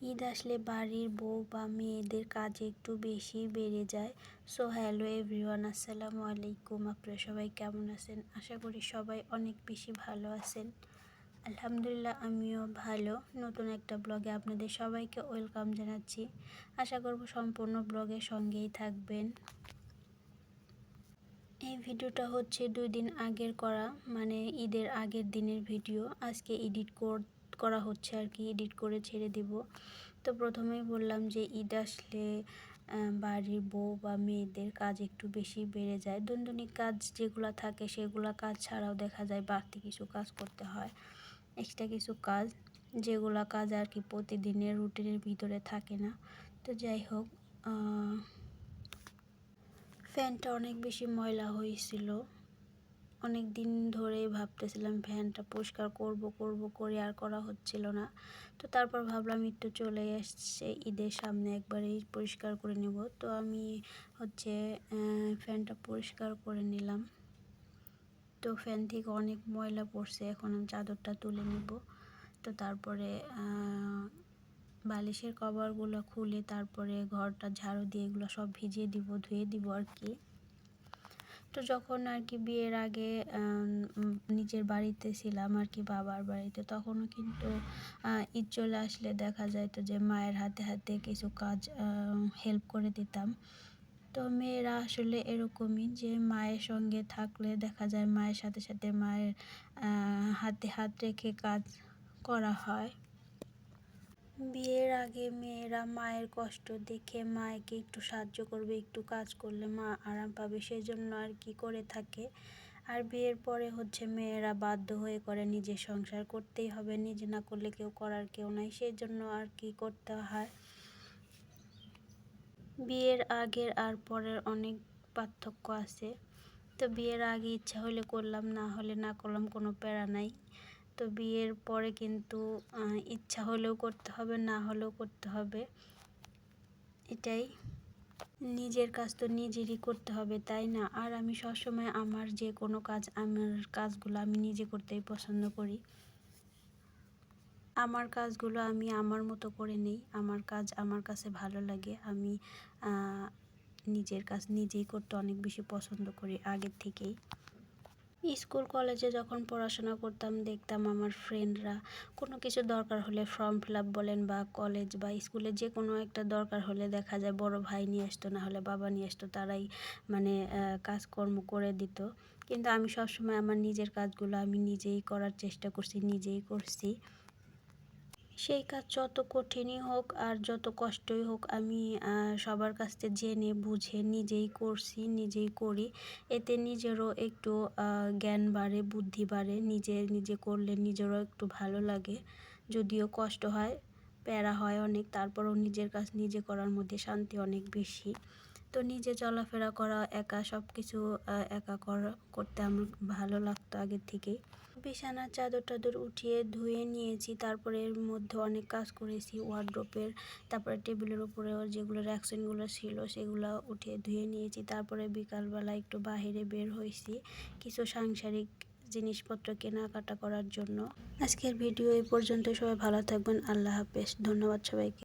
ঈদ আসলে বাড়ির বউ বা মেয়েদের কাজ একটু বেশি বেড়ে যায়। সো হ্যালো এভরিওয়ান, আসসালামু আলাইকুম। আপনারা সবাই কেমন আছেন? আশা করি সবাই অনেক বেশি ভালো আছেন। আলহামদুলিল্লাহ, আমিও ভালো। নতুন একটা ব্লগে আপনাদের সবাইকে ওয়েলকাম জানাচ্ছি। আশা করব সম্পূর্ণ ব্লগের সঙ্গেই থাকবেন। এই ভিডিওটা হচ্ছে 2 দিন আগের করা, মানে ঈদের আগের দিনের ভিডিও। আজকে করা হচ্ছে আর কি, এডিট করে ছেড়ে দিব। তো প্রথমেই বললাম যে ঈদ আসলে বাড়ির বউ বা মেয়েদের কাজ একটু বেশি বেড়ে যায়। দৈনন্দিন কাজ যেগুলো থাকে সেগুলো কাজ ছাড়াও দেখা যায় বাড়তি কিছু কাজ করতে হয়, এক্সট্রা কিছু কাজ, যেগুলো কাজ আর কি প্রতিদিনের রুটিনের ভিতরে থাকে না। তো যাই হোক, ফ্যানটা অনেক বেশি ময়লা হয়েছিল। অনেক দিন ধরেই ভাবতেছিলাম ফ্যানটা পরিষ্কার করব করে আর করা হচ্ছিল না। তো তারপর ভাবলাম একটু চলে এসছে ঈদের সামনে, একবারেই পরিষ্কার করে নেব। তো আমি হচ্ছে ফ্যানটা পরিষ্কার করে নিলাম। তো ফ্যান থেকে অনেক ময়লা পড়ছে, এখন আমি চাদরটা তুলে নিব। তো তারপরে বালিশের কভারগুলো খুলে তারপরে ঘরটা ঝাড়ু দিয়ে এগুলো সব ভিজিয়ে দিব, ধুয়ে দিব আর কি। তো যখন আর কি বিয়ের আগে নিজের বাড়িতে ছিলাম আর কি, বাবার বাড়িতে, তখনও কিন্তু ঈদ চলে আসলে দেখা যায় তো যে মায়ের হাতে হাতে কিছু কাজ হেল্প করে দিতাম। তো মেয়েরা আসলে এরকমই, যে মায়ের সঙ্গে থাকলে দেখা যায় মায়ের সাথে সাথে মায়ের হাতে হাত রেখে কাজ করা হয়। বিয়ের আগে মেয়েরা মায়ের কষ্ট দেখে মাকে একটু সাহায্য করবে, একটু কাজ করলে মা আরাম পাবে, সেজন্য আর কি করে থাকে। আর বিয়ের পরে হচ্ছে মেয়েরা বাধ্য হয়ে করে, নিজের সংসার করতেই হবে, নিজে না করলে করার কেউ নাই, সেই জন্য আর কি করতে হয়। বিয়ের আগের আর পরের অনেক পার্থক্য আছে। তো বিয়ের আগে ইচ্ছা হলে করলাম, না হলে না করলাম, কোনো প্যারা নাই। তো বিয়ের পরে কিন্তু ইচ্ছা হলেও করতে হবে, না হলেও করতে হবে, এটাই। নিজের কাজ তো নিজেরই করতে হবে, তাই না? আর আমি সবসময় আমার যে কোনো কাজ, আমার কাজগুলো আমি নিজে করতেই পছন্দ করি। আমার কাজগুলো আমি আমার মতো করে নিই, আমার কাজ আমার কাছে ভালো লাগে। আমি নিজের কাজ নিজেই করতে অনেক বেশি পছন্দ করি আগের থেকেই। স্কুল কলেজে যখন পড়াশোনা করতাম, দেখতাম আমার ফ্রেন্ডরা কোনো কিছু দরকার হলে, ফর্ম ফিল আপ বলেন বা কলেজ বা স্কুলে যে কোনো একটা দরকার হলে দেখা যায় বড় ভাই নিয়ে আসতো, না হলে বাবা নিয়ে আসতো, তারাই মানে কাজকর্ম করে দিত। কিন্তু আমি সবসময় আমার নিজের কাজগুলো আমি নিজেই করার চেষ্টা করছি, নিজেই করছি। সেই কাজ যত কঠিনই হোক আর যত কষ্টই হোক, আমি সবার কাছ থেকে জেনে বুঝে নিজেই করছি, নিজেই করি। এতে নিজেরও একটু জ্ঞান বাড়ে, বুদ্ধি বাড়ে। নিজে করলে নিজেরও একটু ভালো লাগে, যদিও কষ্ট হয়, প্যারা হয় অনেক, তারপরও নিজের কাজ নিজে করার মধ্যে শান্তি অনেক বেশি। তো নিজে চলাফেরা করা, একা সব কিছু একা করতে আমার ভালো লাগতো আগের থেকেই। বিছানার চাদর টাদর উঠিয়ে ধুয়ে নিয়েছি, তারপরে এর মধ্যে অনেক কাজ করেছি ওয়ার্ড্রোপের, তারপরে টেবিলের উপরেও যেগুলো র্যাকসিনগুলো ছিল সেগুলো উঠিয়ে ধুয়ে নিয়েছি। তারপরে বিকালবেলা একটু বাহিরে বের হয়েছি কিছু সাংসারিক জিনিসপত্র কেনাকাটা করার জন্য। আজকের ভিডিও এই পর্যন্ত। সবাই ভালো থাকবেন, আল্লাহ হাফেজ, ধন্যবাদ সবাইকে।